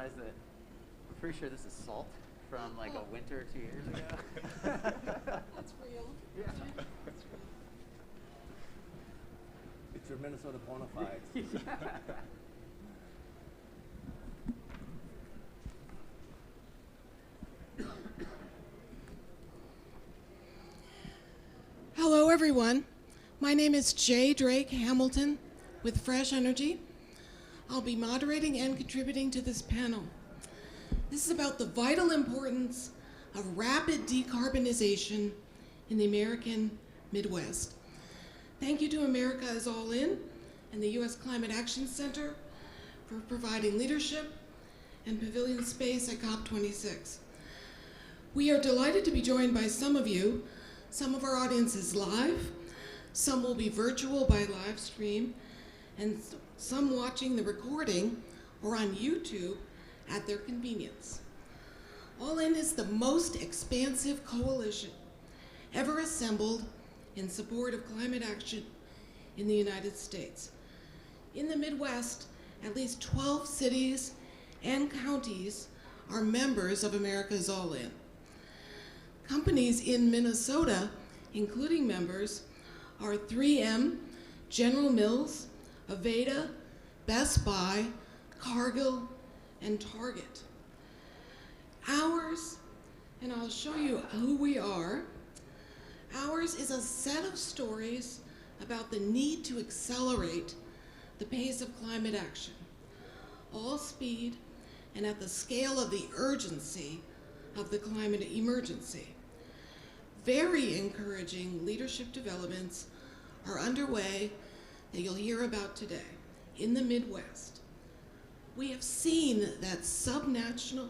realize that I'm pretty sure this is salt from like a winter or 2 years ago. That's real. Yeah. That's real. It's your Minnesota bona fides. Yeah. Hello, everyone. My name is Jay Drake Hamilton with Fresh Energy. I'll be moderating and contributing to this panel. This is about the vital importance of rapid decarbonization in the American Midwest. Thank you to America is All In and the U.S. Climate Action Center for providing leadership and pavilion space at COP26. We are delighted to be joined by some of you. Some of our audience is live, some will be virtual by live stream, and some watching the recording or on YouTube at their convenience. All In is the most expansive coalition ever assembled in support of climate action in the United States. In the Midwest, at least 12 cities and counties are members of America's All In. Companies in Minnesota, including members, are 3M, General Mills, Aveda, Best Buy, Cargill, and Target. Ours, and I'll show you who we are, ours is a set of stories about the need to accelerate the pace of climate action, all speed and at the scale of the urgency of the climate emergency. Very encouraging leadership developments are underway that you'll hear about today in the Midwest. We have seen that subnational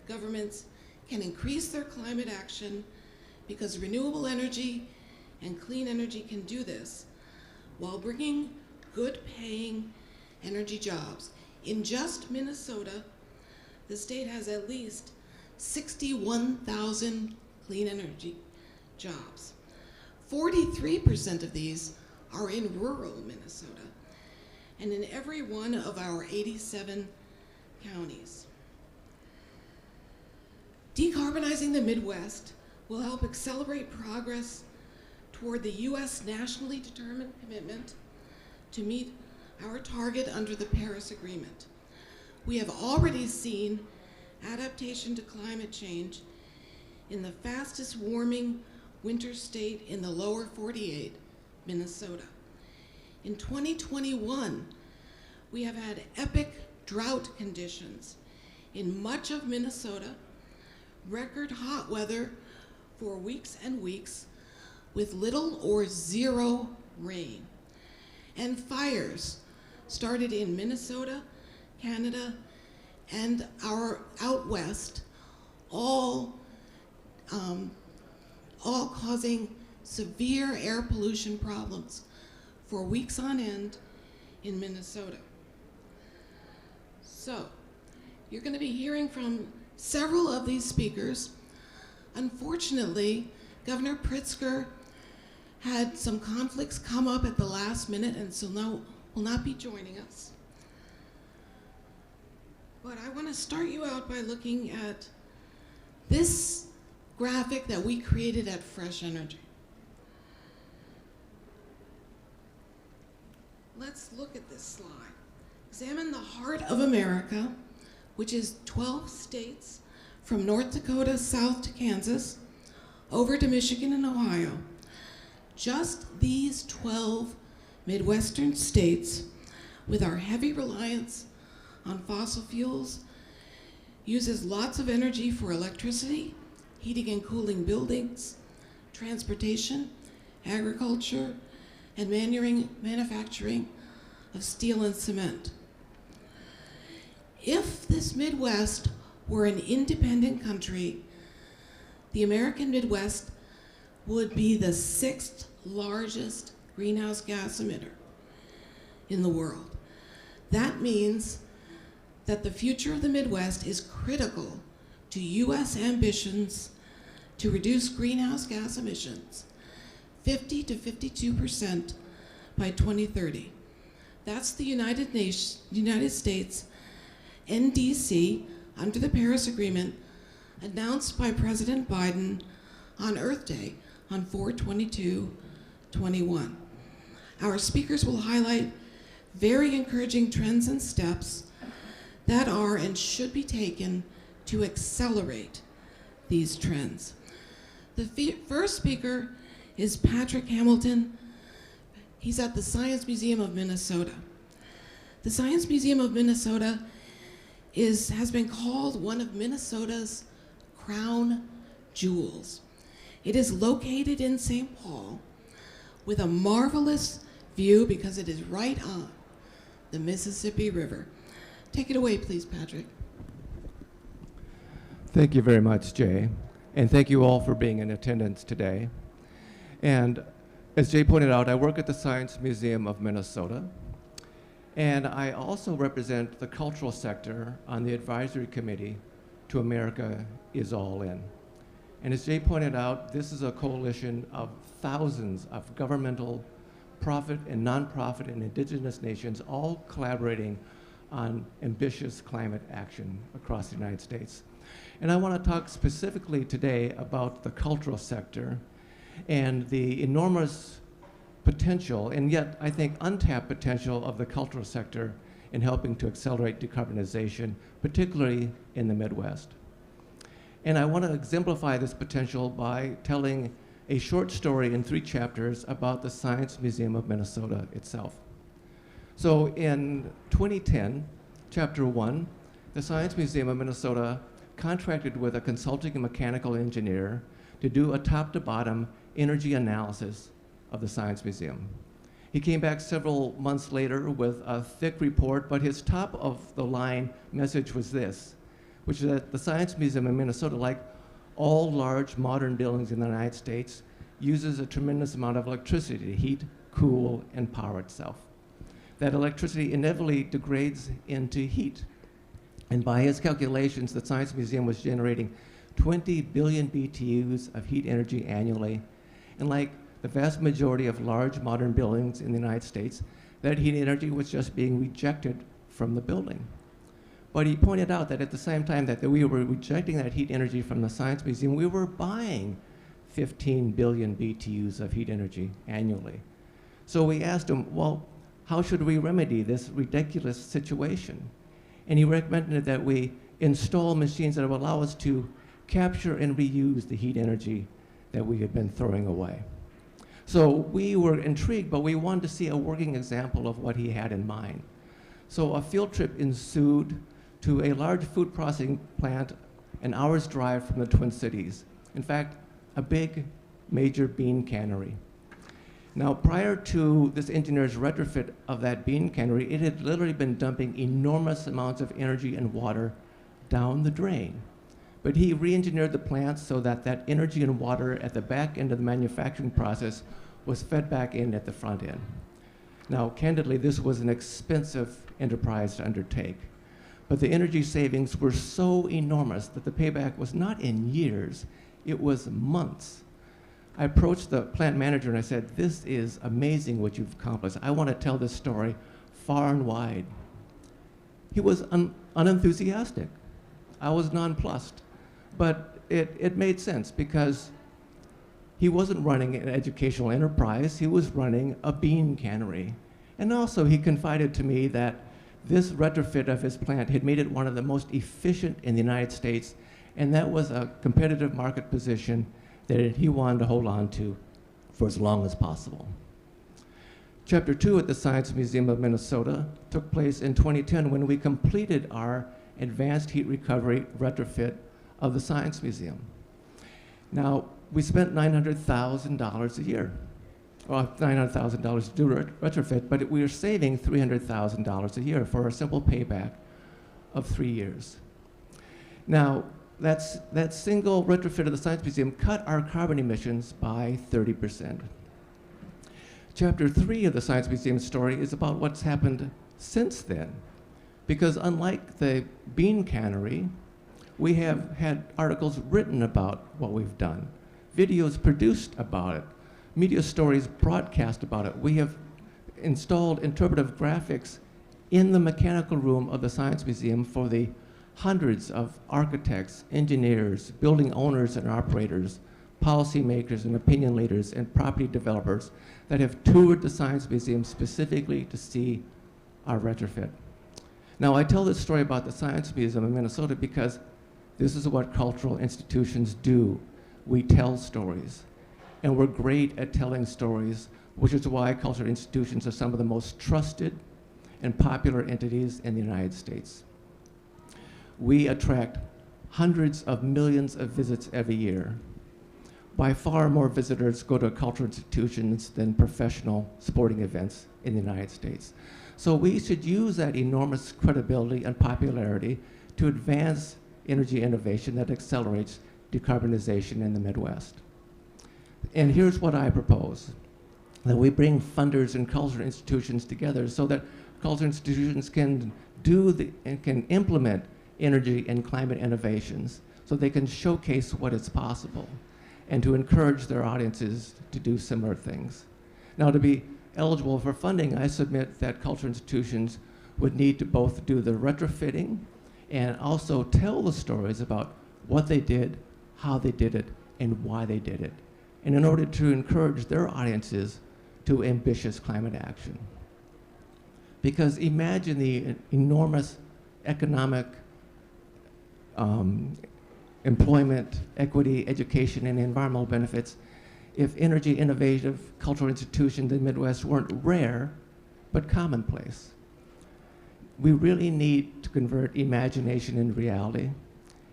governments can increase their climate action because renewable energy and clean energy can do this while bringing good paying energy jobs. In just Minnesota, the state has at least 61,000 clean energy jobs. 43% of these are in rural Minnesota and in every one of our 87 counties. Decarbonizing the Midwest will help accelerate progress toward the U.S. nationally determined commitment to meet our target under the Paris Agreement. We have already seen adaptation to climate change in the fastest warming winter state in the lower 48, Minnesota. In 2021, we have had epic drought conditions in much of Minnesota, record hot weather for weeks and weeks with little or zero rain, and fires started in Minnesota, Canada, and our out west, all causing severe air pollution problems for weeks on end in Minnesota. So, you're going to be hearing from several of these speakers. Unfortunately, Governor Pritzker had some conflicts come up at the last minute and so will not be joining us. But I want to start you out by looking at this graphic that we created at Fresh Energy. Let's look at this slide. Examine the heart of America, which is 12 states from North Dakota south to Kansas, over to Michigan and Ohio. Just these 12 Midwestern states, with our heavy reliance on fossil fuels, uses lots of energy for electricity, heating and cooling buildings, transportation, agriculture, and manufacturing of steel and cement. If this Midwest were an independent country, the American Midwest would be the 6th largest greenhouse gas emitter in the world. That means that the future of the Midwest is critical to U.S. ambitions to reduce greenhouse gas emissions 50 to 52% by 2030. That's the United States NDC under the Paris Agreement announced by President Biden on Earth Day on 4/22/21. Our speakers will highlight very encouraging trends and steps that are and should be taken to accelerate these trends. The first speaker is Patrick Hamilton. He's at the Science Museum of Minnesota. The Science Museum of Minnesota has been called one of Minnesota's crown jewels. It is located in St. Paul with a marvelous view because it is right on the Mississippi River. Take it away, please, Patrick. Thank you very much, Jay. And thank you all for being in attendance today. And as Jay pointed out, I work at the Science Museum of Minnesota. And I also represent the cultural sector on the advisory committee to America is All In. And as Jay pointed out, this is a coalition of thousands of governmental, profit and nonprofit and indigenous nations all collaborating on ambitious climate action across the United States. And I want to talk specifically today about the cultural sector and the enormous potential, and yet I think untapped potential of the cultural sector in helping to accelerate decarbonization, particularly in the Midwest. And I want to exemplify this potential by telling a short story in 3 chapters about the Science Museum of Minnesota itself. So in 2010, chapter 1, the Science Museum of Minnesota contracted with a consulting and mechanical engineer to do a top-to-bottom energy analysis of the Science Museum. He came back several months later with a thick report, but his top-of-the-line message was this, which is that the Science Museum in Minnesota, like all large modern buildings in the United States, uses a tremendous amount of electricity to heat, cool, and power itself. That electricity inevitably degrades into heat. And by his calculations, the Science Museum was generating 20 billion BTUs of heat energy annually. And like the vast majority of large modern buildings in the United States, that heat energy was just being rejected from the building. But he pointed out that at the same time that we were rejecting that heat energy from the Science Museum, we were buying 15 billion BTUs of heat energy annually. So we asked him, well, how should we remedy this ridiculous situation? And he recommended that we install machines that would allow us to capture and reuse the heat energy that we had been throwing away. So we were intrigued, but we wanted to see a working example of what he had in mind. So a field trip ensued to a large food processing plant an hour's drive from the Twin Cities. In fact, a big major bean cannery. Now, prior to this engineer's retrofit of that bean cannery, it had literally been dumping enormous amounts of energy and water down the drain. But he re-engineered the plant so that that energy and water at the back end of the manufacturing process was fed back in at the front end. Now, candidly, this was an expensive enterprise to undertake. But the energy savings were so enormous that the payback was not in years, it was months. I approached the plant manager and I said, this is amazing what you've accomplished. I want to tell this story far and wide. He was unenthusiastic. I was nonplussed. But it made sense because he wasn't running an educational enterprise, he was running a bean cannery. And also he confided to me that this retrofit of his plant had made it one of the most efficient in the United States, and that was a competitive market position that he wanted to hold on to for as long as possible. Chapter 2 at the Science Museum of Minnesota took place in 2010 when we completed our advanced heat recovery retrofit of the Science Museum. Now, we spent $900,000 a year. Well, $900,000 to do retrofit, but we were saving $300,000 a year for a simple payback of 3 years. Now, that single retrofit of the Science Museum cut our carbon emissions by 30%. Chapter 3 of the Science Museum story is about what's happened since then. Because unlike the bean cannery, we have had articles written about what we've done, videos produced about it, media stories broadcast about it. We have installed interpretive graphics in the mechanical room of the Science Museum for the hundreds of architects, engineers, building owners and operators, policymakers and opinion leaders and property developers that have toured the Science Museum specifically to see our retrofit. Now, I tell this story about the Science Museum in Minnesota because this is what cultural institutions do. We tell stories, and we're great at telling stories, which is why cultural institutions are some of the most trusted and popular entities in the United States. We attract hundreds of millions of visits every year. By far more visitors go to cultural institutions than professional sporting events in the United States. So we should use that enormous credibility and popularity to advance energy innovation that accelerates decarbonization in the Midwest. And here's what I propose, that we bring funders and cultural institutions together so that cultural institutions can and can implement energy and climate innovations so they can showcase what is possible and to encourage their audiences to do similar things. Now, to be eligible for funding, I submit that cultural institutions would need to both do the retrofitting and also tell the stories about what they did, how they did it, and why they did it, and in order to encourage their audiences to ambitious climate action. Because imagine the enormous economic employment, equity, education, and environmental benefits if energy innovative cultural institutions in the Midwest weren't rare, but commonplace. We really need to convert imagination into reality,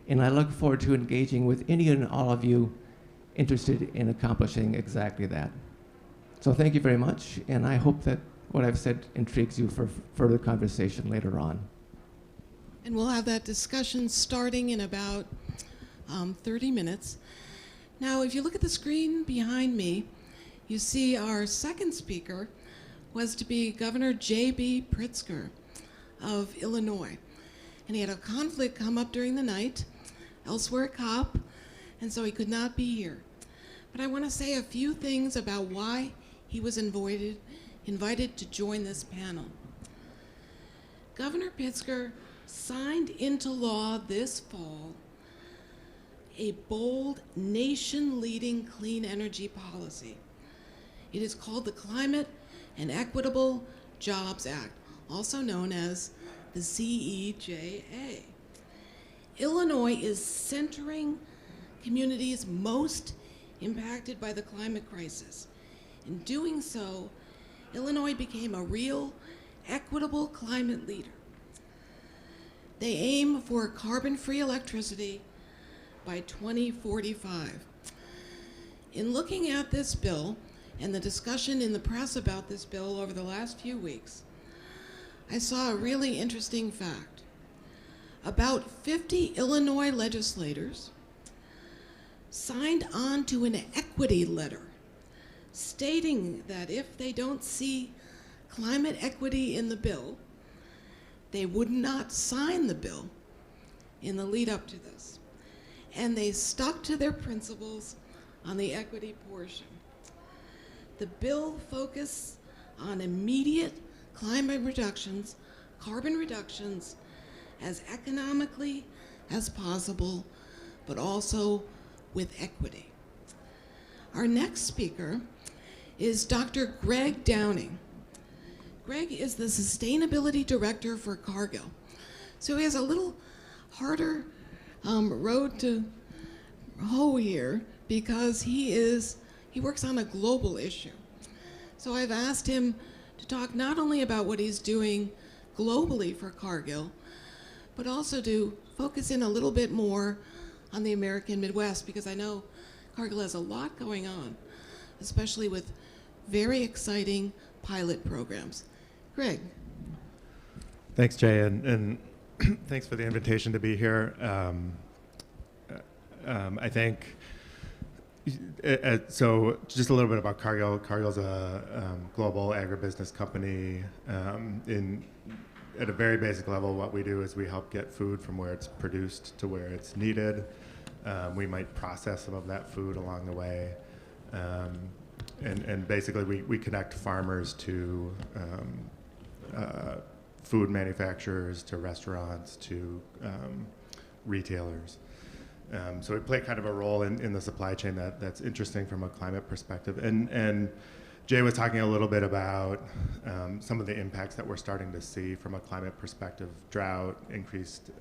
and I look forward to engaging with any and all of you interested in accomplishing exactly that. So thank you very much, and I hope that what I've said intrigues you for further conversation later on. And we'll have that discussion starting in about 30 minutes. Now, if you look at the screen behind me, you see our second speaker was to be Governor J.B. Pritzker of Illinois. And he had a conflict come up during the night elsewhere at COP, and so he could not be here. But I want to say a few things about why he was invited to join this panel. Governor Pritzker signed into law this fall a bold, nation-leading clean energy policy. It is called the Climate and Equitable Jobs Act, also known as the CEJA. Illinois is centering communities most impacted by the climate crisis. In doing so, Illinois became a real, equitable climate leader. They aim for carbon-free electricity by 2045. In looking at this bill and the discussion in the press about this bill over the last few weeks, I saw a really interesting fact. About 50 Illinois legislators signed on to an equity letter stating that if they don't see climate equity in the bill, they would not sign the bill in the lead up to this. And they stuck to their principles on the equity portion. The bill focused on immediate climate reductions, carbon reductions, as economically as possible, but also with equity. Our next speaker is Dr. Greg Downing. Greg is the Sustainability Director for Cargill. So he has a little harder road to hoe here because he works on a global issue. So I've asked him to talk not only about what he's doing globally for Cargill, but also to focus in a little bit more on the American Midwest, because I know Cargill has a lot going on, especially with very exciting pilot programs. Greg. Thanks, Jay, and thanks for the invitation to be here. I think, so just a little bit about Cargill. Cargill's a global agribusiness company. At a very basic level, what we do is we help get food from where it's produced to where it's needed. We might process some of that food along the way. And basically we connect farmers to food manufacturers to restaurants to retailers. So we play kind of a role in the supply chain that's interesting from a climate perspective. And Jay was talking a little bit about some of the impacts that we're starting to see from a climate perspective: drought, increased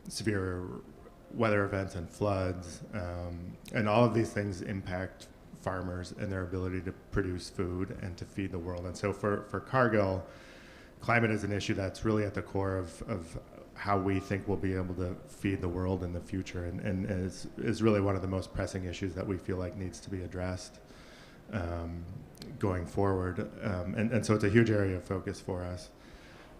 severe weather events and floods, and all of these things impact farmers and their ability to produce food and to feed the world. And so for Cargill, climate is an issue that's really at the core of how we think we'll be able to feed the world in the future, and is really one of the most pressing issues that we feel like needs to be addressed going forward. And so it's a huge area of focus for us.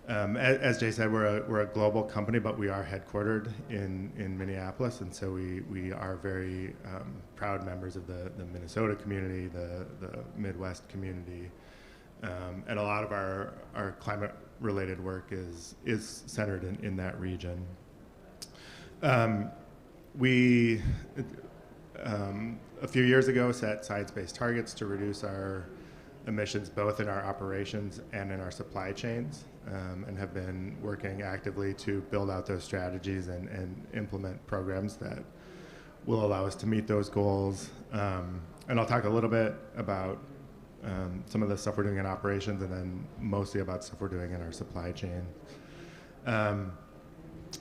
As Jay said, we're a global company, but we are headquartered in Minneapolis, and so we are very proud members of the Minnesota community, the Midwest community, and a lot of our climate-related work is centered in that region. We a few years ago set science-based targets to reduce our emissions both in our operations and in our supply chains, and have been working actively to build out those strategies and implement programs that will allow us to meet those goals. And I'll talk a little bit about some of the stuff we're doing in operations, and then mostly about stuff we're doing in our supply chain.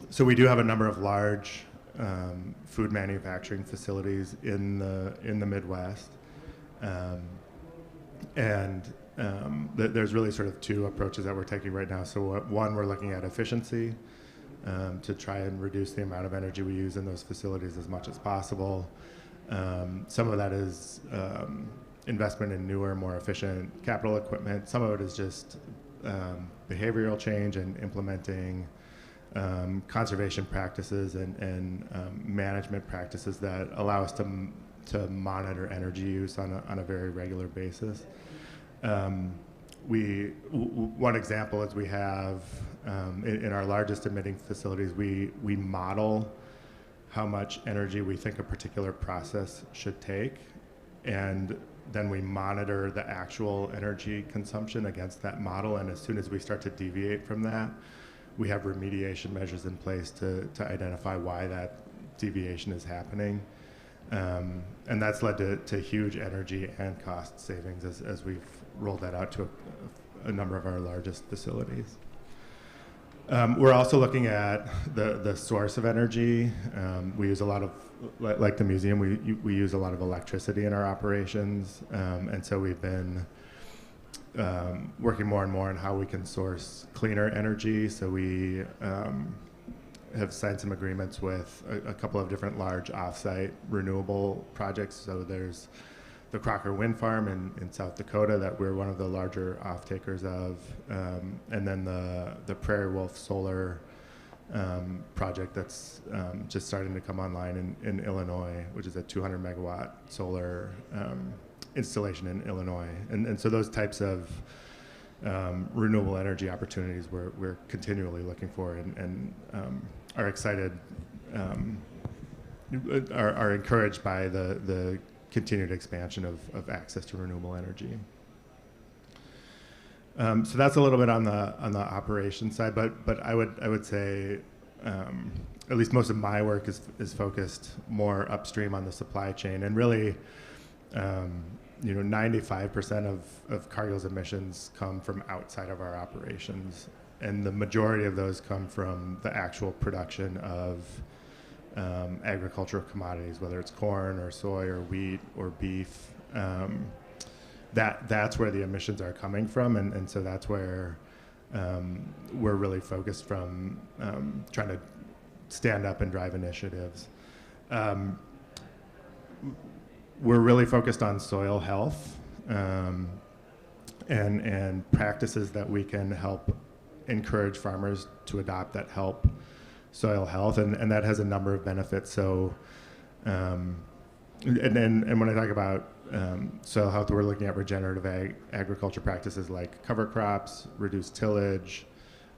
So we do have a number of large food manufacturing facilities in the Midwest. There's really sort of two approaches that we're taking right now. So one, we're looking at efficiency to try and reduce the amount of energy we use in those facilities as much as possible. Some of that is investment in newer, more efficient capital equipment. Some of it is just behavioral change and implementing conservation practices and management practices that allow us to monitor energy use on a very regular basis. One example is we have in our largest emitting facilities, we model how much energy we think a particular process should take, and then we monitor the actual energy consumption against that model. And as soon as we start to deviate from that, we have remediation measures in place to identify why that deviation is happening. And that's led to huge energy and cost savings as we've rolled that out to a number of our largest facilities. We're also looking at the source of energy. We use a lot of, like the museum, we use a lot of electricity in our operations. And so we've been working more and more on how we can source cleaner energy. So we have signed some agreements with a couple of different large offsite renewable projects. So there's the Crocker Wind Farm in South Dakota that we're one of the larger off-takers of, and then the Prairie Wolf Solar project that's just starting to come online in Illinois, which is a 200 megawatt solar installation in Illinois. And so those types of renewable energy opportunities we're continually looking for, and are excited, are encouraged by the continued expansion of access to renewable energy. So that's a little bit on the operations side, but I would say at least most of my work is focused more upstream on the supply chain, and really 95% of Cargill's emissions come from outside of our operations, and the majority of those come from the actual production of agricultural commodities, whether it's corn or soy or wheat or beef. That's where the emissions are coming from, and so that's where we're really focused from trying to stand up and drive initiatives. We're really focused on soil health and practices that we can help encourage farmers to adopt that help soil health, and that has a number of benefits. So, and when I talk about soil health, we're looking at regenerative agriculture practices like cover crops, reduced tillage,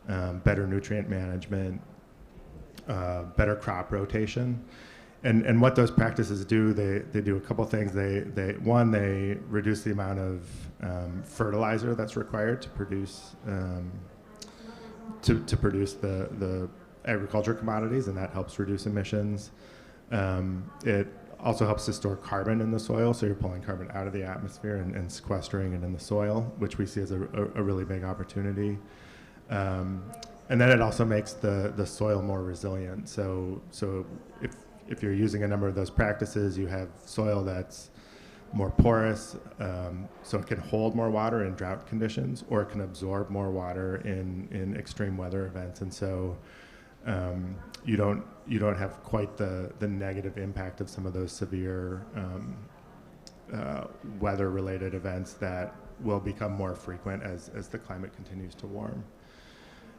better nutrient management, better crop rotation. and what those practices do, they do a couple things. One, they reduce the amount of fertilizer that's required to produce to produce the agriculture commodities, and that helps reduce emissions. It also helps to store carbon in the soil, so you're pulling carbon out of the atmosphere and sequestering it in the soil, which we see as a really big opportunity. And then it also makes the soil more resilient. So if you're using a number of those practices, you have soil that's more porous, so it can hold more water in drought conditions, or it can absorb more water in extreme weather events. And so you don't have quite the negative impact of some of those severe weather-related events that will become more frequent as the climate continues to warm.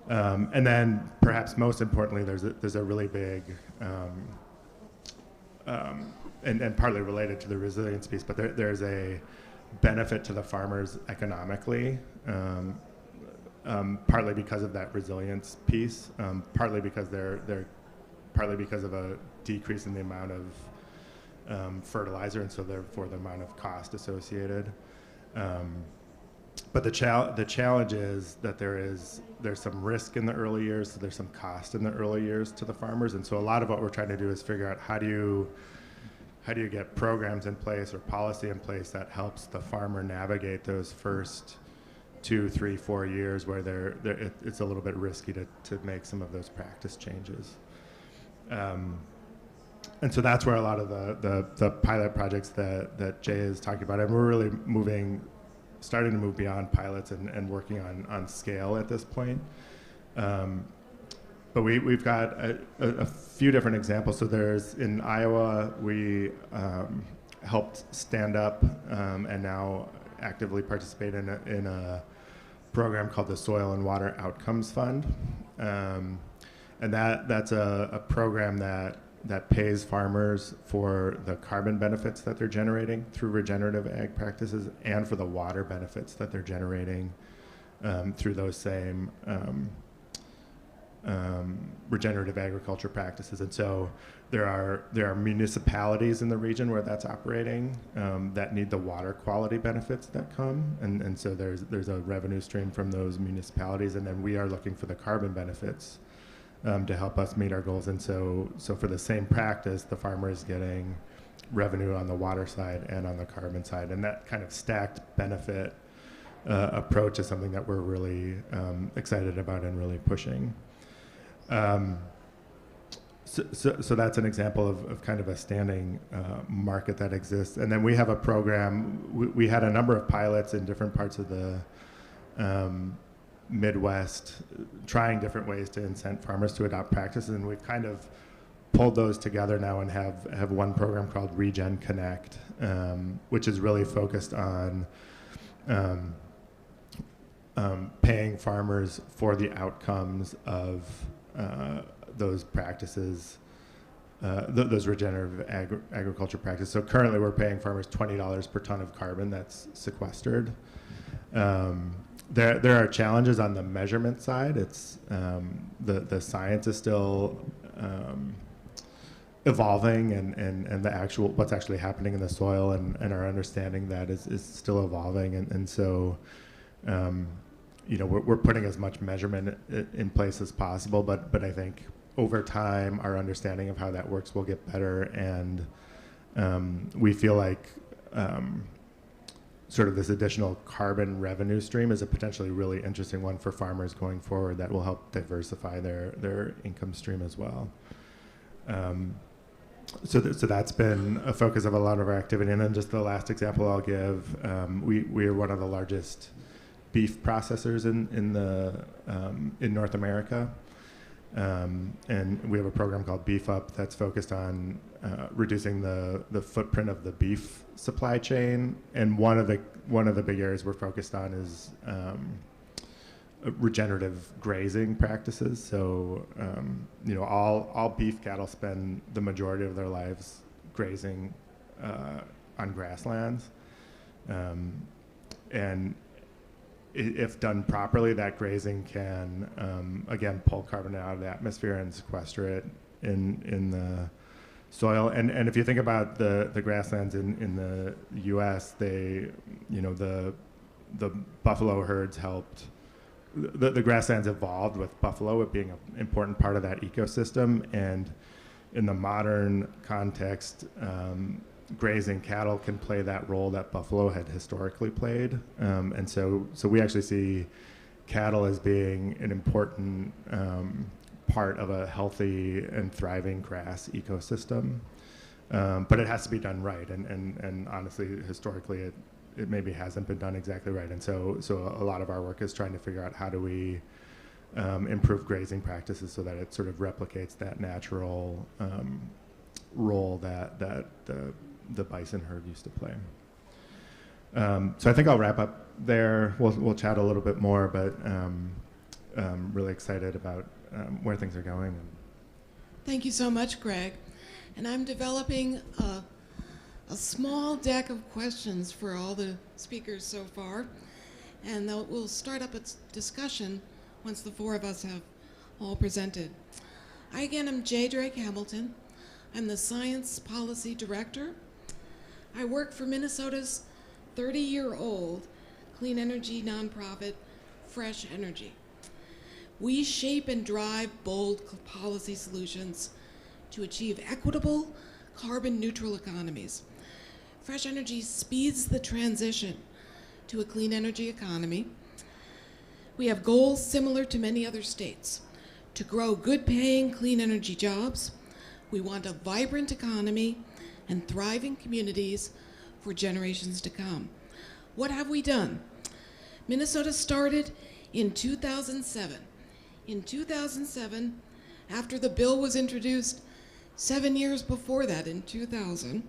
And then, perhaps most importantly, there's a really big, and partly related to the resilience piece, but there's a benefit to the farmers economically, partly because of that resilience piece, partly because partly because of a decrease in the amount of fertilizer, and so therefore the amount of cost associated. But the challenge is that there's some risk in the early years, so there's some cost in the early years to the farmers, and so a lot of what we're trying to do is figure out how do you get programs in place or policy in place that helps the farmer navigate those first 2, 3, 4 years where it's a little bit risky to make some of those practice changes. And so that's where a lot of the pilot projects that Jay is talking about, and we're really starting to move beyond pilots and working on scale at this point. But we've got a few different examples. So there's, in Iowa, we helped stand up and now actively participate in a program called the Soil and Water Outcomes Fund. And that's a program that pays farmers for the carbon benefits that they're generating through regenerative ag practices, and for the water benefits that they're generating through those same regenerative agriculture practices. And so there are municipalities in the region where that's operating that need the water quality benefits that come, and so there's a revenue stream from those municipalities, and then we are looking for the carbon benefits to help us meet our goals. And so for the same practice, the farmer is getting revenue on the water side and on the carbon side, and that kind of stacked benefit approach is something that we're really excited about and really pushing. So that's an example of kind of a standing market that exists. And then we have a program, we had a number of pilots in different parts of the Midwest trying different ways to incent farmers to adopt practices, and we've kind of pulled those together now and have one program called Regen Connect, which is really focused on paying farmers for the outcomes of those practices, those regenerative agriculture practices. So currently we're paying farmers $20 per ton of carbon that's sequestered. There are challenges on the measurement side. It's the science is still evolving, and the actual what's actually happening in the soil and our understanding that is still evolving, and so we're putting as much measurement in place as possible, but I think over time our understanding of how that works will get better, and we feel like sort of this additional carbon revenue stream is a potentially really interesting one for farmers going forward that will help diversify their income stream as well. So that's been a focus of a lot of our activity. And then just the last example I'll give, we are one of the largest beef processors in North America. And we have a program called Beef Up that's focused on reducing the footprint of the beef supply chain. And one of the big areas we're focused on is regenerative grazing practices. So all beef cattle spend the majority of their lives grazing on grasslands, and if done properly, that grazing can again pull carbon out of the atmosphere and sequester it in the soil. And if you think about the grasslands in the U.S., they, you know, the buffalo herds helped. The grasslands evolved with buffalo it being an important part of that ecosystem. And in the modern context, grazing cattle can play that role that buffalo had historically played. And so we actually see cattle as being an important part of a healthy and thriving grass ecosystem. But it has to be done right. And honestly, historically, it maybe hasn't been done exactly right. And so a lot of our work is trying to figure out how do we improve grazing practices so that it sort of replicates that natural role that the bison herd used to play. So I think I'll wrap up there. We'll chat a little bit more, but really excited about where things are going. Thank you so much, Greg. And I'm developing a small deck of questions for all the speakers so far. And we'll start up a discussion once the four of us have all presented. I, again, am J. Drake Hamilton. I'm the Science Policy Director. I work for Minnesota's 30-year-old clean energy nonprofit, Fresh Energy. We shape and drive bold policy solutions to achieve equitable, carbon-neutral economies. Fresh Energy speeds the transition to a clean energy economy. We have goals similar to many other states: to grow good-paying clean energy jobs. We want a vibrant economy and thriving communities for generations to come. What have we done? Minnesota started in 2007. In 2007, after the bill was introduced 7 years before that, in 2000,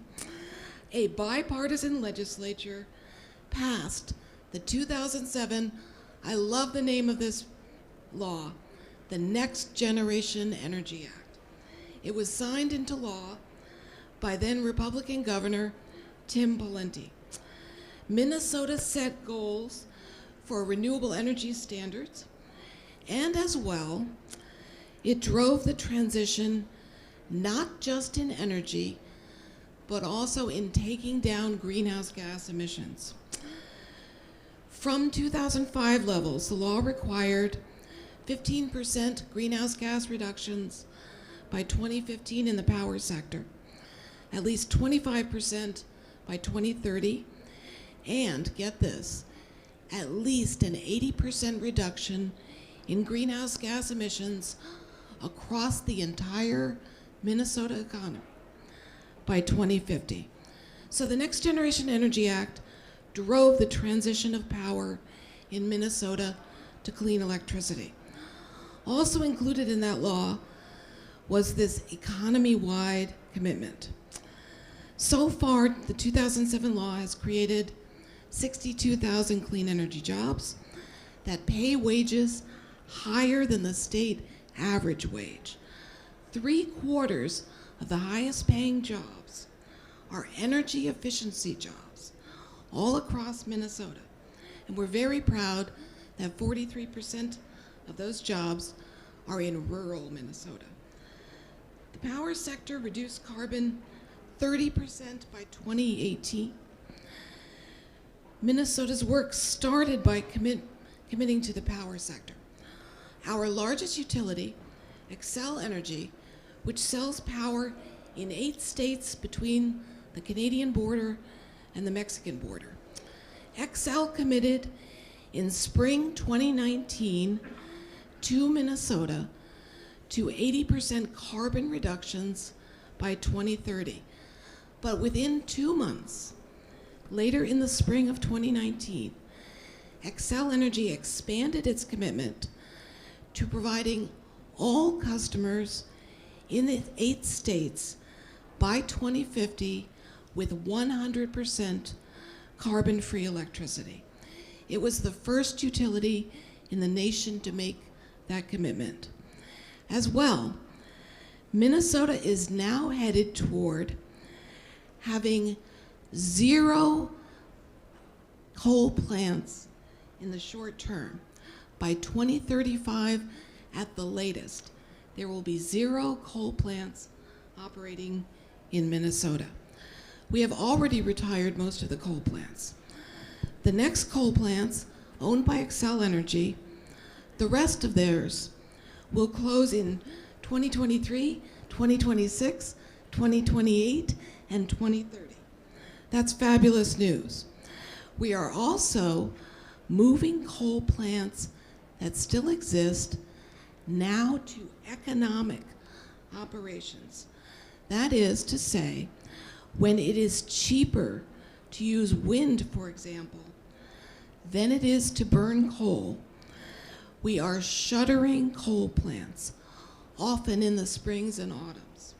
a bipartisan legislature passed the 2007, I love the name of this law, the Next Generation Energy Act. It was signed into law by then Republican Governor Tim Pawlenty. Minnesota set goals for renewable energy standards, and as well, it drove the transition not just in energy, but also in taking down greenhouse gas emissions. From 2005 levels, the law required 15% greenhouse gas reductions by 2015 in the power sector, at least 25% by 2030, and get this, at least an 80% reduction in greenhouse gas emissions across the entire Minnesota economy by 2050. So the Next Generation Energy Act drove the transition of power in Minnesota to clean electricity. Also included in that law was this economy-wide commitment. So far, the 2007 law has created 62,000 clean energy jobs that pay wages higher than the state average wage. 3/4 of the highest paying jobs are energy efficiency jobs all across Minnesota. And we're very proud that 43% of those jobs are in rural Minnesota. The power sector reduced carbon 30% by 2018. Minnesota's work started by committing to the power sector. Our largest utility, Xcel Energy, which sells power in 8 states between the Canadian border and the Mexican border. Xcel committed in spring 2019 to Minnesota to 80% carbon reductions by 2030. But within 2 months, later in the spring of 2019, Xcel Energy expanded its commitment to providing all customers in the 8 states by 2050 with 100% carbon-free electricity. It was the first utility in the nation to make that commitment. As well, Minnesota is now headed toward having 0 coal plants in the short term. By 2035 at the latest, there will be 0 coal plants operating in Minnesota. We have already retired most of the coal plants. The next coal plants, owned by Xcel Energy, the rest of theirs will close in 2023, 2026, 2028, and 2030. That's fabulous news. We are also moving coal plants that still exist now to economic operations. That is to say, when it is cheaper to use wind, for example, than it is to burn coal, we are shuttering coal plants, often in the springs and autumns.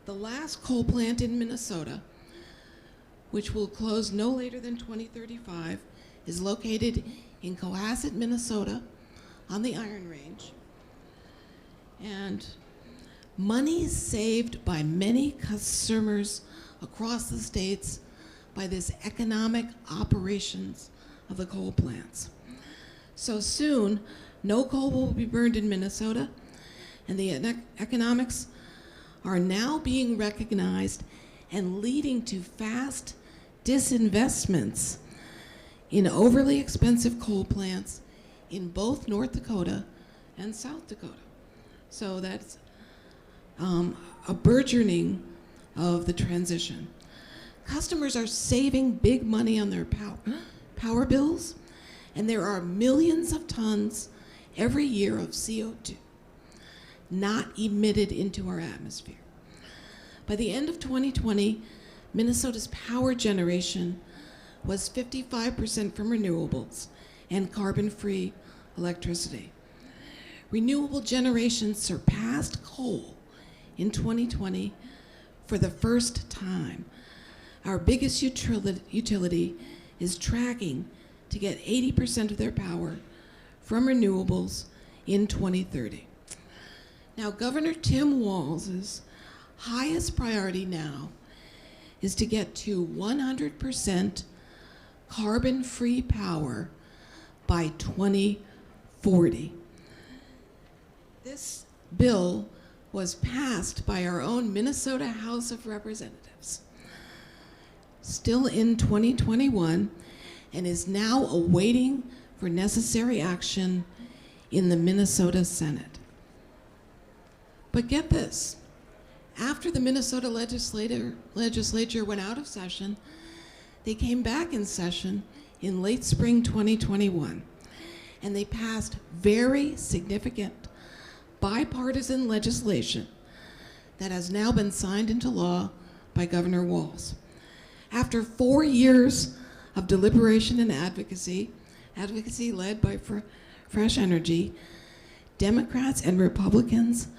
The last coal plant in Minnesota, which will close no later than 2035, is located in Cohasset, Minnesota, on the Iron Range. And money saved by many consumers across the states by this economic operations of the coal plants. So soon, no coal will be burned in Minnesota, and the economics are now being recognized and leading to fast disinvestments in overly expensive coal plants in both North Dakota and South Dakota. So that's a burgeoning of the transition. Customers are saving big money on their power bills, and there are millions of tons every year of CO2 not emitted into our atmosphere. By the end of 2020, Minnesota's power generation was 55% from renewables and carbon-free electricity. Renewable generation surpassed coal in 2020 for the first time. Our biggest utility is tracking to get 80% of their power from renewables in 2030. Now, Governor Tim Walz's highest priority now is to get to 100% carbon-free power by 2040. This bill was passed by our own Minnesota House of Representatives, still in 2021, and is now awaiting for necessary action in the Minnesota Senate. But get this, after the Minnesota legislature went out of session, they came back in session in late spring 2021, and they passed very significant bipartisan legislation that has now been signed into law by Governor Walz. After 4 years of deliberation and advocacy led by Fresh Energy, Democrats and Republicans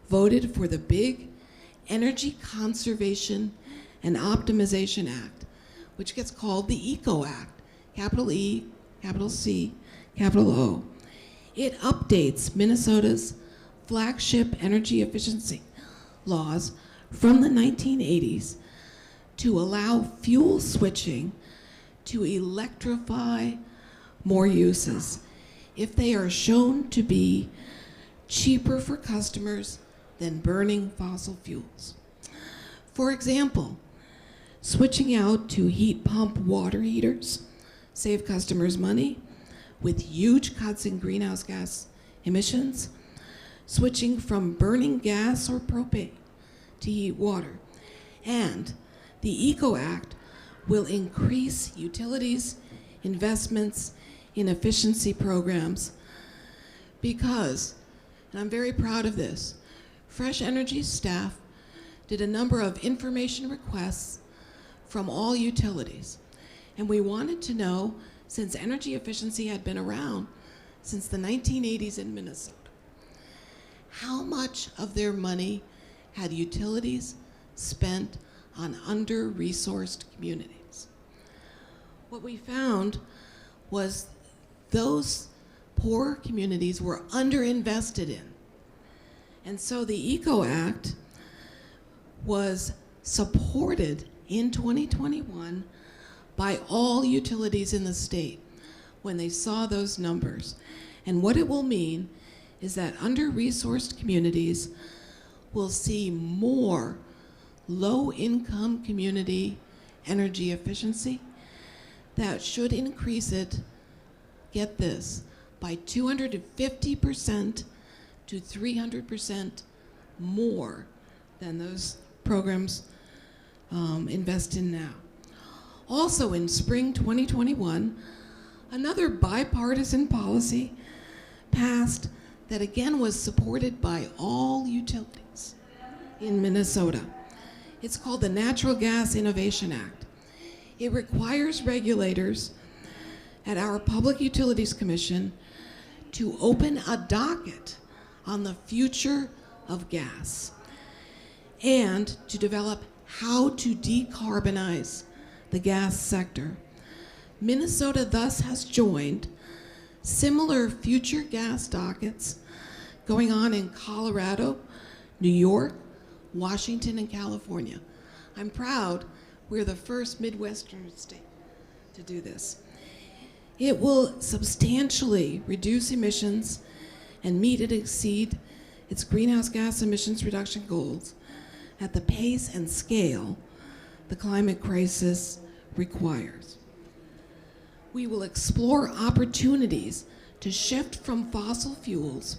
voted for the big Energy Conservation and Optimization Act, which gets called the ECO Act, capital E, capital C, capital O. It updates Minnesota's flagship energy efficiency laws from the 1980s to allow fuel switching to electrify more uses if they are shown to be cheaper for customers than burning fossil fuels. For example, switching out to heat pump water heaters save customers money with huge cuts in greenhouse gas emissions, switching from burning gas or propane to heat water. And the ECO Act will increase utilities' investments in efficiency programs because, and I'm very proud of this, Fresh Energy staff did a number of information requests from all utilities. And we wanted to know, since energy efficiency had been around since the 1980s in Minnesota, how much of their money had utilities spent on under-resourced communities? What we found was those poor communities were underinvested in. And so the ECO Act was supported in 2021 by all utilities in the state when they saw those numbers. And what it will mean is that under-resourced communities will see more low-income community energy efficiency that should increase it, get this, by 250% to 300% more than those programs invest in now. Also in spring 2021, another bipartisan policy passed that again was supported by all utilities in Minnesota. It's called the Natural Gas Innovation Act. It requires regulators at our Public Utilities Commission to open a docket on the future of gas and to develop how to decarbonize the gas sector. Minnesota thus has joined similar future gas dockets going on in Colorado, New York, Washington, and California. I'm proud we're the first Midwestern state to do this. It will substantially reduce emissions and meet and exceed its greenhouse gas emissions reduction goals at the pace and scale the climate crisis requires. We will explore opportunities to shift from fossil fuels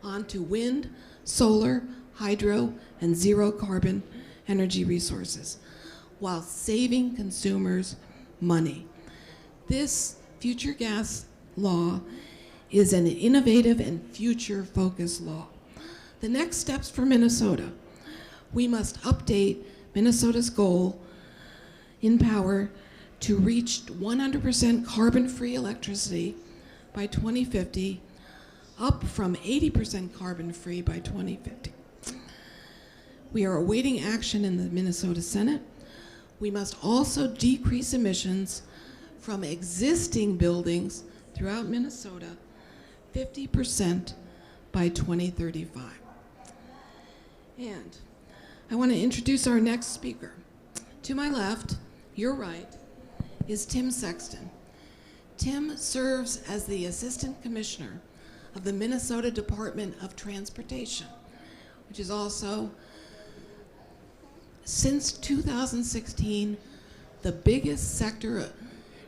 onto wind, solar, hydro, and zero carbon energy resources while saving consumers money. This future gas law is an innovative and future-focused law. The next steps for Minnesota: we must update Minnesota's goal in power to reach 100% carbon-free electricity by 2050, up from 80% carbon-free by 2050. We are awaiting action in the Minnesota Senate. We must also decrease emissions from existing buildings throughout Minnesota 50% by 2035. And I want to introduce our next speaker. To my left, your right, is Tim Sexton. Tim serves as the Assistant Commissioner of the Minnesota Department of Transportation, which is also, since 2016, the biggest sector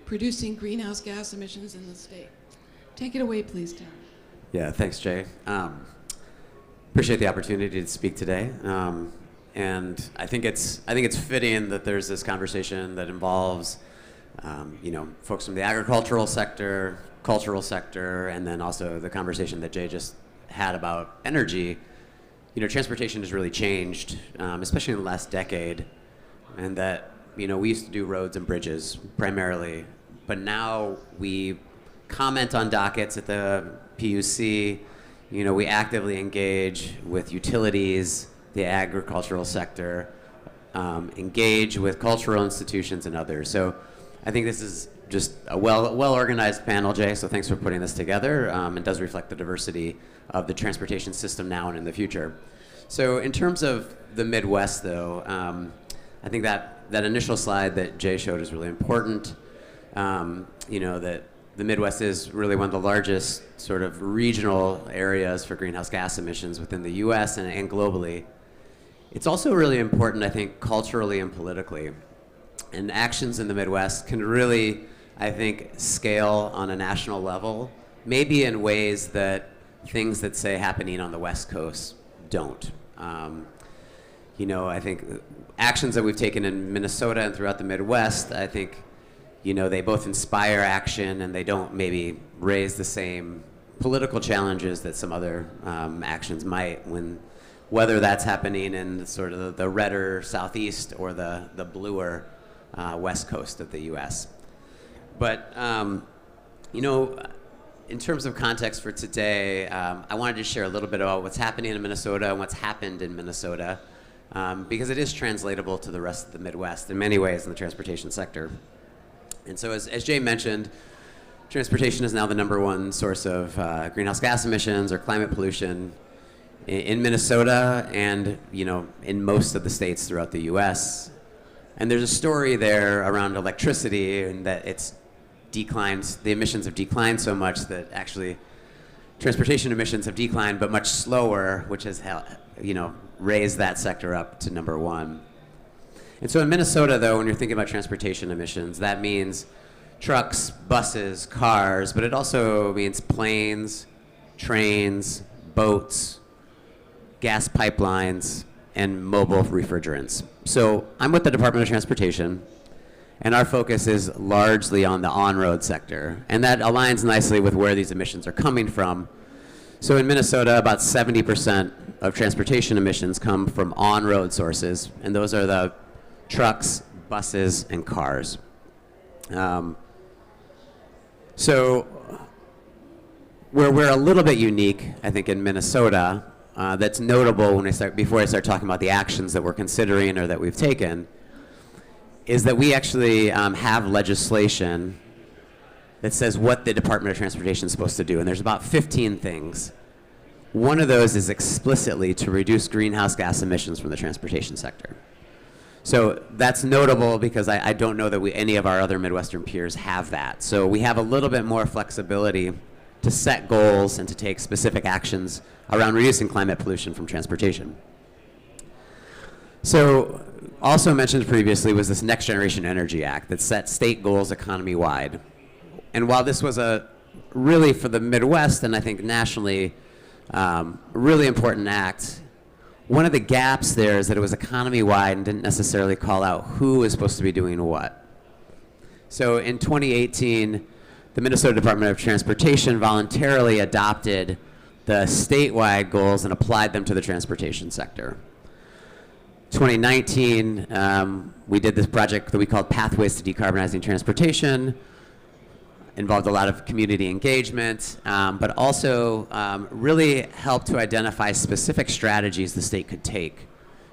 producing greenhouse gas emissions in the state. Take it away, please, Tim. Yeah, thanks, Jay. Appreciate the opportunity to speak today. And I think it's fitting that there's this conversation that involves folks from the agricultural sector, cultural sector, and then also the conversation that Jay just had about energy. Transportation has really changed, especially in the last decade, and that, we used to do roads and bridges primarily, but now we comment on dockets at the PUC. We actively engage with utilities, the agricultural sector, engage with cultural institutions and others. So I think this is just a well-organized panel, Jay, so thanks for putting this together. It does reflect the diversity of the transportation system now and in the future. So in terms of the Midwest, though, I think that initial slide that Jay showed is really important. That the Midwest is really one of the largest sort of regional areas for greenhouse gas emissions within the US and globally. It's also really important, I think, culturally and politically. And actions in the Midwest can really, I think, scale on a national level, maybe in ways that things that, say, happening on the West Coast don't. I think actions that we've taken in Minnesota and throughout the Midwest, I think, they both inspire action and they don't maybe raise the same political challenges that some other actions might, whether that's happening in sort of the redder Southeast or the bluer West Coast of the U.S. But, in terms of context for today, I wanted to share a little bit about what's happening in Minnesota and what's happened in Minnesota, because it is translatable to the rest of the Midwest in many ways in the transportation sector. And so as Jay mentioned, transportation is now the #1 source of greenhouse gas emissions or climate pollution in Minnesota and, in most of the states throughout the U.S. And there's a story there around electricity and that it's declined, the emissions have declined so much that actually transportation emissions have declined, but much slower, which has raised that sector up to #1. And so in Minnesota, though, when you're thinking about transportation emissions, that means trucks, buses, cars, but it also means planes, trains, boats, gas pipelines, and mobile refrigerants. So I'm with the Department of Transportation, and our focus is largely on the on-road sector. And that aligns nicely with where these emissions are coming from. So in Minnesota, about 70% of transportation emissions come from on-road sources, and those are the trucks, buses, and cars. So where we're a little bit unique, I think, in Minnesota, that's notable when before I start talking about the actions that we're considering or that we've taken, is that we actually have legislation that says what the Department of Transportation is supposed to do, and there's about 15 things. One of those is explicitly to reduce greenhouse gas emissions from the transportation sector. So that's notable because I don't know that any of our other Midwestern peers have that. So we have a little bit more flexibility to set goals and to take specific actions around reducing climate pollution from transportation. So also mentioned previously was this Next Generation Energy Act that set state goals economy-wide. And while this was really for the Midwest and I think nationally, really important act, one of the gaps there is that it was economy-wide and didn't necessarily call out who is supposed to be doing what. So in 2018, the Minnesota Department of Transportation voluntarily adopted the statewide goals and applied them to the transportation sector. 2019, we did this project that we called Pathways to Decarbonizing Transportation. Involved a lot of community engagement, but also really helped to identify specific strategies the state could take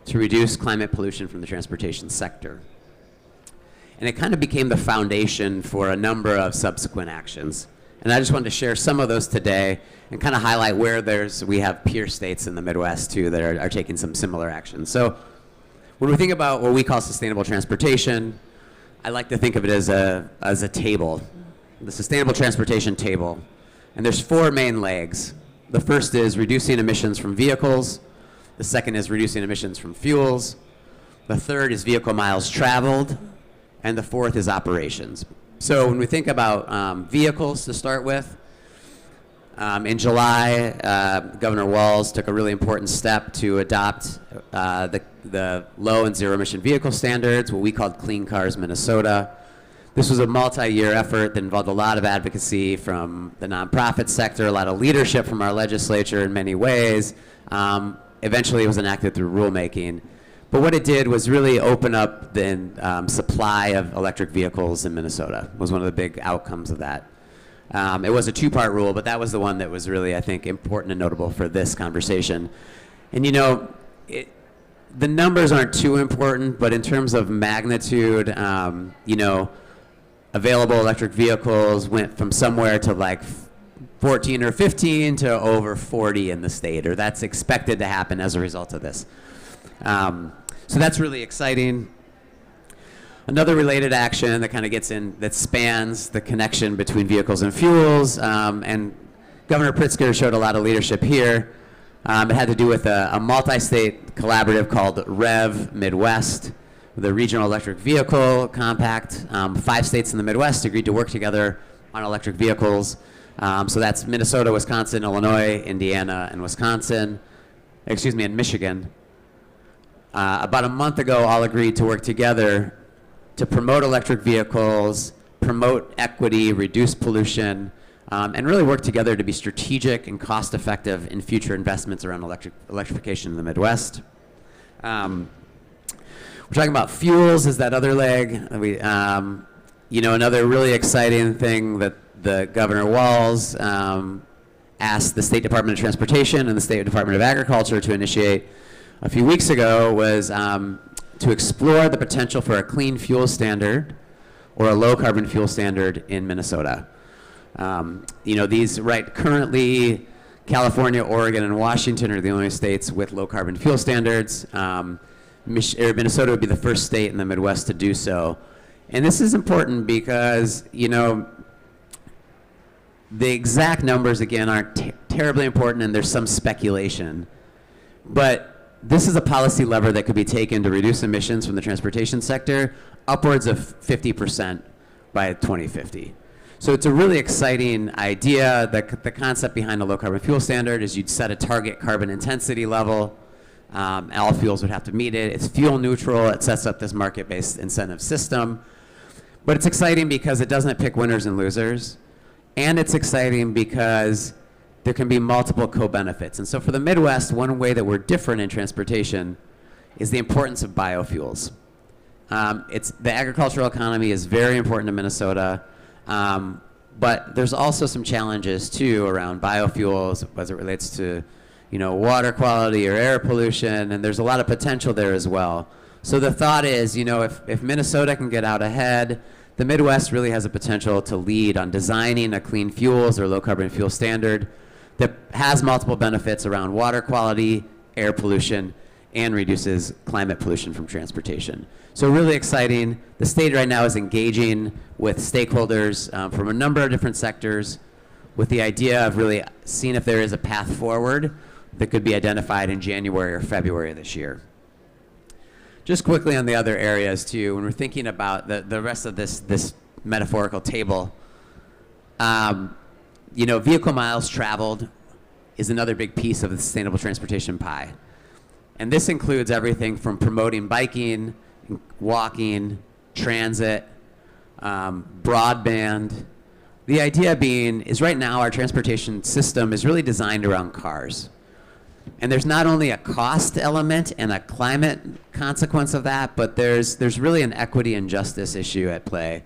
to reduce climate pollution from the transportation sector. And it kind of became the foundation for a number of subsequent actions. And I just wanted to share some of those today and kind of highlight where we have peer states in the Midwest too that are taking some similar actions. So when we think about what we call sustainable transportation, I like to think of it as a table. The Sustainable Transportation Table. And there's 4 main legs. The first is reducing emissions from vehicles. The second is reducing emissions from fuels. The third is vehicle miles traveled. And the fourth is operations. So when we think about vehicles to start with, in July, Governor Walz took a really important step to adopt the low and zero emission vehicle standards, what we called Clean Cars Minnesota. This was a multi-year effort that involved a lot of advocacy from the nonprofit sector, a lot of leadership from our legislature in many ways. Eventually it was enacted through rulemaking. But what it did was really open up the supply of electric vehicles in Minnesota, was one of the big outcomes of that. It was a 2-part rule, but that was the one that was really, I think, important and notable for this conversation. And you know, the numbers aren't too important, but in terms of magnitude, you know, available electric vehicles went from somewhere to like 14 or 15 to over 40 in the state, or that's expected to happen as a result of this. So that's really exciting. Another related action that kind of gets in, that spans the connection between vehicles and fuels, and Governor Pritzker showed a lot of leadership here. It had to do with a multi-state collaborative called REV Midwest, the Regional Electric Vehicle Compact. 5 states in the Midwest agreed to work together on electric vehicles. So that's Minnesota, Wisconsin, Illinois, Indiana, and and Michigan. About a month ago, all agreed to work together to promote electric vehicles, promote equity, reduce pollution, and really work together to be strategic and cost-effective in future investments around electrification in the Midwest. We're talking about fuels is that other leg. You know, another really exciting thing that the Governor Walz asked the State Department of Transportation and the State Department of Agriculture to initiate a few weeks ago was to explore the potential for a clean fuel standard or a low carbon fuel standard in Minnesota. You know, currently California, Oregon, and Washington are the only states with low carbon fuel standards. Minnesota would be the first state in the Midwest to do so. And this is important because, you know, the exact numbers, again, aren't terribly important, and there's some speculation. But this is a policy lever that could be taken to reduce emissions from the transportation sector upwards of 50% by 2050. So it's a really exciting idea. The concept behind a low carbon fuel standard is you'd set a target carbon intensity level. All fuels would have to meet it. It's fuel neutral. It sets up this market-based incentive system. But it's exciting because it doesn't pick winners and losers. And it's exciting because there can be multiple co-benefits. And so for the Midwest, one way that we're different in transportation is the importance of biofuels. The agricultural economy is very important to Minnesota. But there's also some challenges too around biofuels as it relates to, water quality or air pollution, and there's a lot of potential there as well. So the thought is, if Minnesota can get out ahead, the Midwest really has a potential to lead on designing a clean fuels or low carbon fuel standard that has multiple benefits around water quality, air pollution, and reduces climate pollution from transportation. So really exciting. The state right now is engaging with stakeholders from a number of different sectors with the idea of really seeing if there is a path forward that could be identified in January or February of this year. Just quickly on the other areas too, when we're thinking about the rest of this metaphorical table, vehicle miles traveled is another big piece of the sustainable transportation pie. And this includes everything from promoting biking, walking, transit, broadband. The idea being is right now our transportation system is really designed around cars. And there's not only a cost element and a climate consequence of that, but there's really an equity and justice issue at play.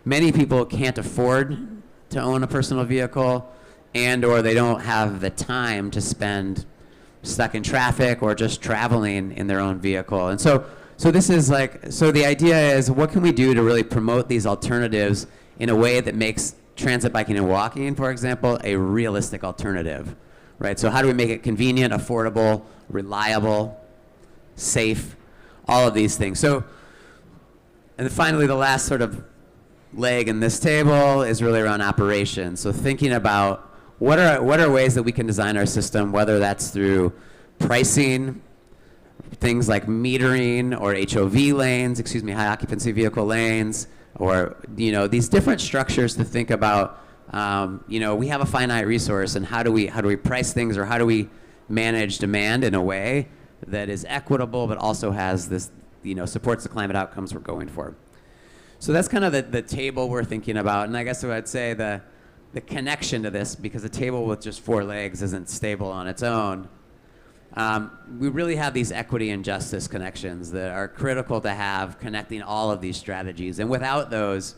Many people can't afford to own a personal vehicle, and or they don't have the time to spend stuck in traffic or just traveling in their own vehicle. And so this is the idea is what can we do to really promote these alternatives in a way that makes transit, biking, and walking, for example, a realistic alternative, right? So how do we make it convenient, affordable, reliable, safe, all of these things. So, and then finally, the last sort of leg in this table is really around operations. So thinking about what are ways that we can design our system, whether that's through pricing, things like metering or HOV lanes, high occupancy vehicle lanes, or these different structures to think about. We have a finite resource, and how do we price things, or how do we manage demand in a way that is equitable but also has this supports the climate outcomes we're going for. So that's kind of the table we're thinking about, and I guess what I'd say the connection to this, because a table with just 4 legs isn't stable on its own. We really have these equity and justice connections that are critical to have connecting all of these strategies. And without those,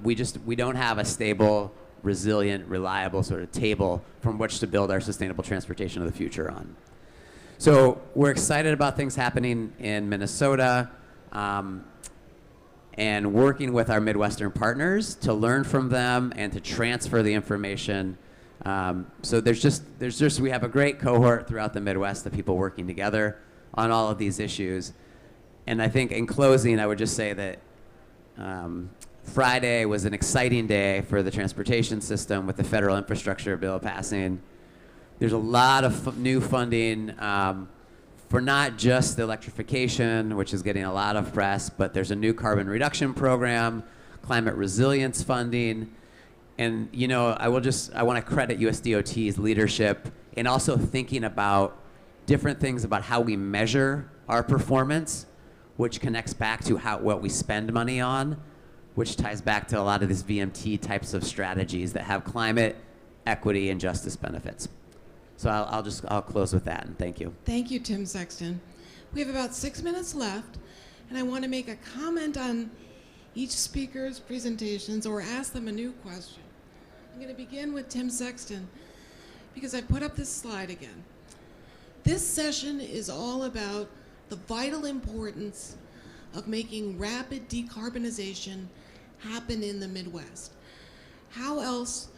we don't have a stable, resilient, reliable sort of table from which to build our sustainable transportation of the future on. So we're excited about things happening in Minnesota, and working with our Midwestern partners to learn from them and to transfer the information. So we have a great cohort throughout the Midwest of people working together on all of these issues. And I think in closing, I would just say that Friday was an exciting day for the transportation system with the federal infrastructure bill passing. There's a lot of new funding for not just the electrification, which is getting a lot of press, but there's a new carbon reduction program, climate resilience funding. And I want to credit USDOT's leadership in also thinking about different things about how we measure our performance, which connects back to what we spend money on, which ties back to a lot of these VMT types of strategies that have climate, equity, and justice benefits. So I'll close with that, and thank you. Thank you, Tim Sexton. We have about 6 minutes left, and I want to make a comment on each speaker's presentations or ask them a new question. I'm going to begin with Tim Sexton because I put up this slide again. This session is all about the vital importance of making rapid decarbonization happen in the Midwest. How else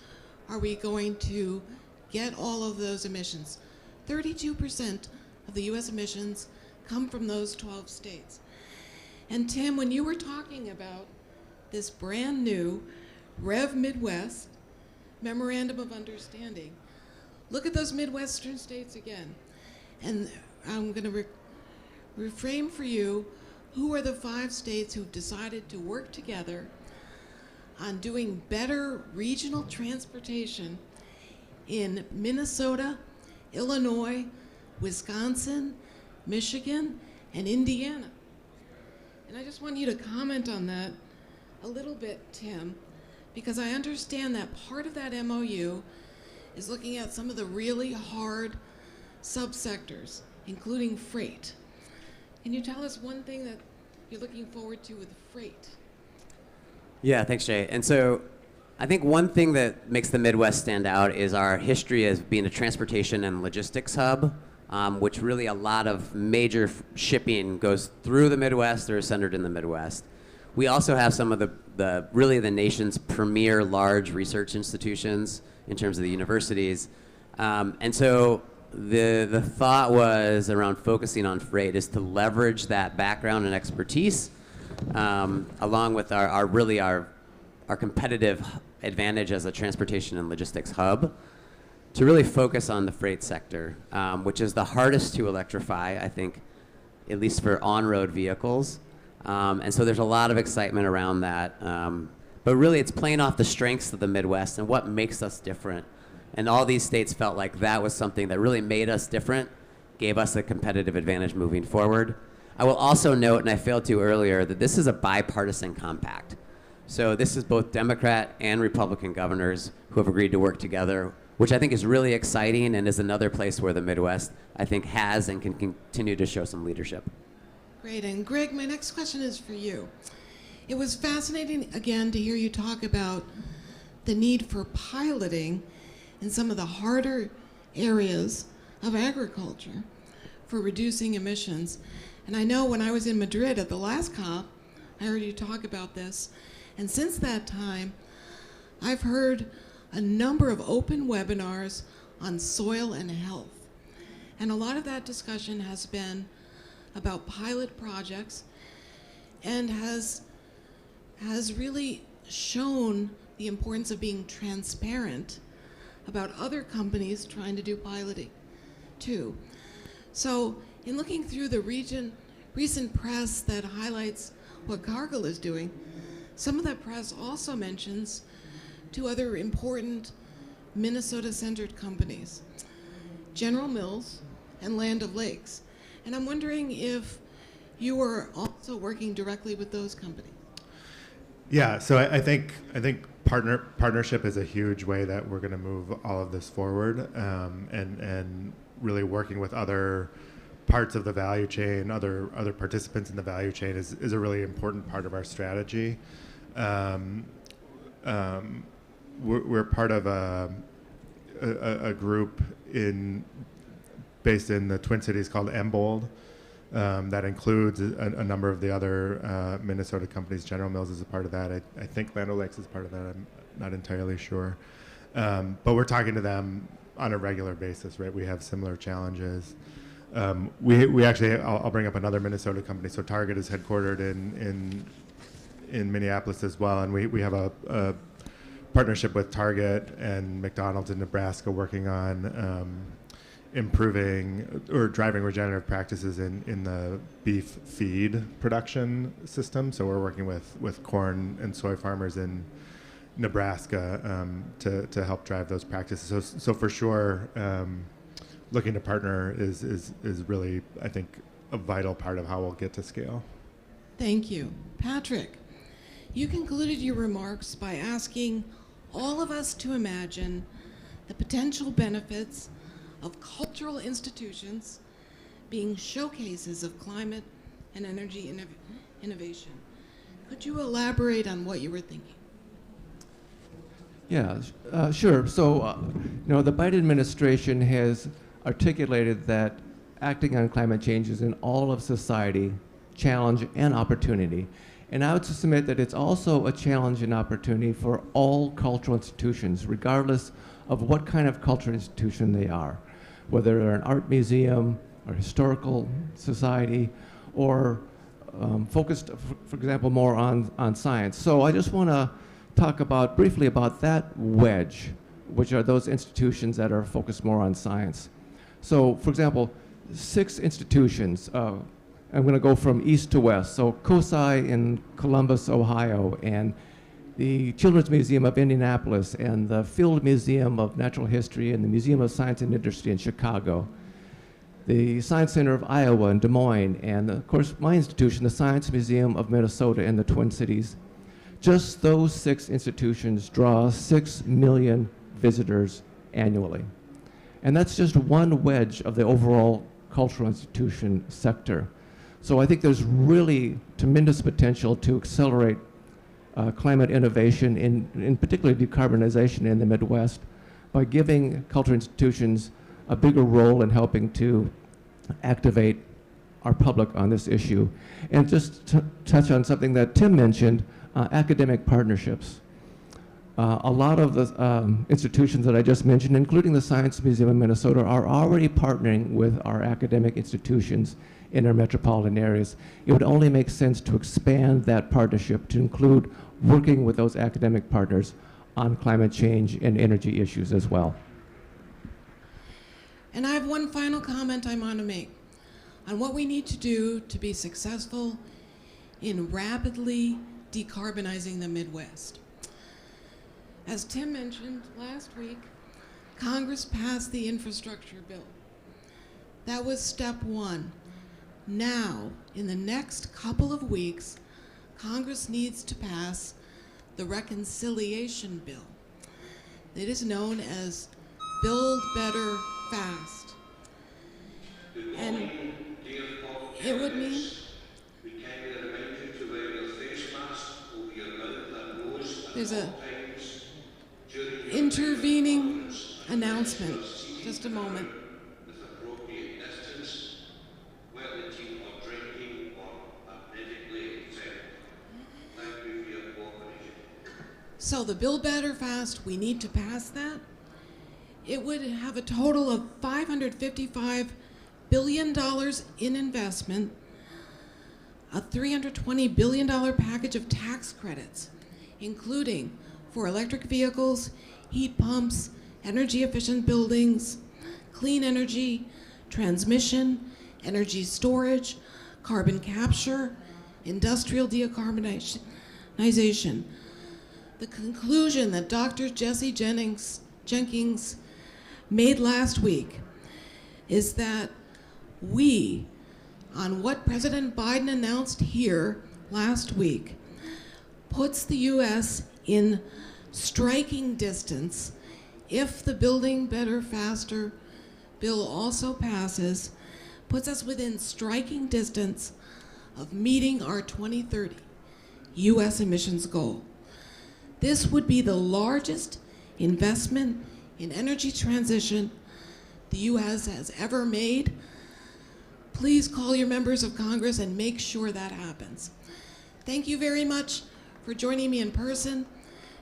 are we going to get all of those emissions? 32% of the US emissions come from those 12 states. And Tim, when you were talking about this brand new Rev Midwest Memorandum of Understanding, look at those Midwestern states again. And I'm going to reframe for you, who are the 5 states who've decided to work together on doing better regional transportation in Minnesota, Illinois, Wisconsin, Michigan, and Indiana? And I just want you to comment on that a little bit, Tim, because I understand that part of that MOU is looking at some of the really hard subsectors, including freight. Can you tell us one thing that you're looking forward to with freight? Yeah, thanks, Jay. And so I think one thing that makes the Midwest stand out is our history as being a transportation and logistics hub, which really a lot of major shipping goes through the Midwest or is centered in the Midwest. We also have some of the really the nation's premier large research institutions in terms of the universities. And so the thought was around focusing on freight is to leverage that background and expertise along with our competitive advantage as a transportation and logistics hub to really focus on the freight sector, which is the hardest to electrify, I think, at least for on-road vehicles. And so there's a lot of excitement around that. But really it's playing off the strengths of the Midwest and what makes us different. And all these states felt like that was something that really made us different, gave us a competitive advantage moving forward. I will also note, and I failed to earlier, that this is a bipartisan compact. So this is both Democrat and Republican governors who have agreed to work together, which I think is really exciting and is another place where the Midwest, I think, has and can continue to show some leadership. Great. And Greg, my next question is for you. It was fascinating, again, to hear you talk about the need for piloting in some of the harder areas of agriculture for reducing emissions. And I know when I was in Madrid at the last COP, I heard you talk about this. And since that time, I've heard a number of open webinars on soil and health. And a lot of that discussion has been about pilot projects and has really shown the importance of being transparent about other companies trying to do piloting too. So in looking through the recent press that highlights what Cargill is doing, some of that press also mentions 2 other important Minnesota-centered companies, General Mills and Land O'Lakes. And I'm wondering if you are also working directly with those companies. Yeah, so I think partnership is a huge way that we're going to move all of this forward, and really working with other parts of the value chain, other participants in the value chain is a really important part of our strategy. We're part of a group based in the Twin Cities called MBOLD. That includes a number of the other Minnesota companies. General Mills is a part of that. I think Land O'Lakes is part of that. I'm not entirely sure. But we're talking to them on a regular basis, right? We have similar challenges. We actually, I'll bring up another Minnesota company. So Target is headquartered in Minneapolis as well. And we have a partnership with Target and McDonald's in Nebraska working on improving or driving regenerative practices in the beef feed production system. So we're working with corn and soy farmers in Nebraska to help drive those practices. So for sure, looking to partner is really, I think, a vital part of how we'll get to scale. Thank you. Patrick, you concluded your remarks by asking all of us to imagine the potential benefits of cultural institutions being showcases of climate and energy innovation. Could you elaborate on what you were thinking? Yeah, sure. So, the Biden administration has articulated that acting on climate change is in all of society, challenge and opportunity. And I would submit that it's also a challenge and opportunity for all cultural institutions, regardless of what kind of cultural institution they are, whether they're an art museum or historical society or focused, for example, more on science. So I just want to talk briefly about that wedge, which are those institutions that are focused more on science. So, for example, 6 institutions. I'm going to go from east to west. So COSI in Columbus, Ohio, and the Children's Museum of Indianapolis, and the Field Museum of Natural History, and the Museum of Science and Industry in Chicago, the Science Center of Iowa in Des Moines, and of course my institution, the Science Museum of Minnesota in the Twin Cities. Just those 6 institutions draw 6 million visitors annually. And that's just one wedge of the overall cultural institution sector. So I think there's really tremendous potential to accelerate climate innovation, in particular decarbonization in the Midwest, by giving cultural institutions a bigger role in helping to activate our public on this issue. And just to touch on something that Tim mentioned, academic partnerships. A lot of the institutions that I just mentioned, including the Science Museum of Minnesota, are already partnering with our academic institutions in our metropolitan areas. It would only make sense to expand that partnership to include working with those academic partners on climate change and energy issues as well. And I have one final comment I want to make on what we need to do to be successful in rapidly decarbonizing the Midwest. As Tim mentioned last week, Congress passed the infrastructure bill. That was step 1. Now, in the next couple of weeks, Congress needs to pass the reconciliation bill. It is known as Build Better Fast. And it would mean there's a intervening announcement. Just a moment. So the Build Better Fast, we need to pass that. It would have a total of $555 billion in investment, a $320 billion package of tax credits, including for electric vehicles, heat pumps, energy efficient buildings, clean energy, transmission, energy storage, carbon capture, industrial decarbonization. The conclusion that Dr. Jesse Jenkins made last week is that we, on what President Biden announced here last week, puts the U.S. in striking distance if the Building Better Faster bill also passes, puts us within striking distance of meeting our 2030 U.S. emissions goal. This would be the largest investment in energy transition the U.S. has ever made. Please call your members of Congress and make sure that happens. Thank you very much for joining me in person,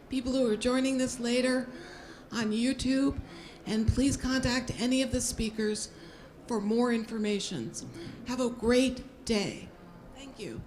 people who are joining this later on YouTube, and please contact any of the speakers for more information. Have a great day. Thank you.